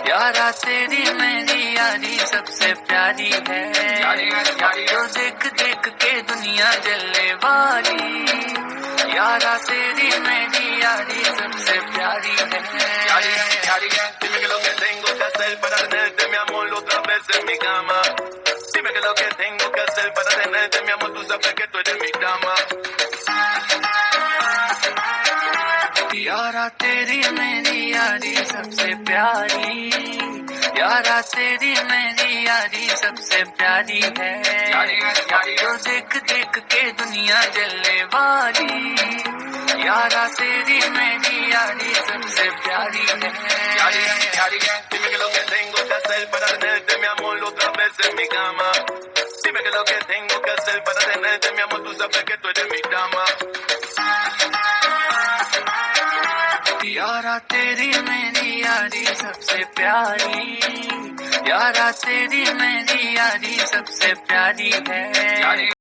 यारा तेरी मेरी यारी सबसे प्यारी है, जो देख देख के दुनिया जलने वाली। यारा तेरी मेरी यारी सबसे प्यारी है। Dime que lo que tengo que hacer para tenerte, mi amor, otra vez en mi cama. Dime que lo que tengo que hacer para tenerte, mi amor, tú sabes que tú eres mi dama. यारा तेरी मेरी यारी सबसे प्यारी, यारा तेरी मेरी यारी सबसे प्यारी है, जो देख देख के दुनिया जलने वाली। यारा तेरी मेरी यारी सबसे प्यारी है। Dime que lo que tengo que hacer para tenerte, mi amor, otra vez en mi cama. Dime que lo que tengo que hacer para tenerte, mi amor, tú sabes que tú eres mi dama. यारा तेरी मेरी यारी सबसे प्यारी, यारा तेरी मेरी यारी सबसे प्यारी है।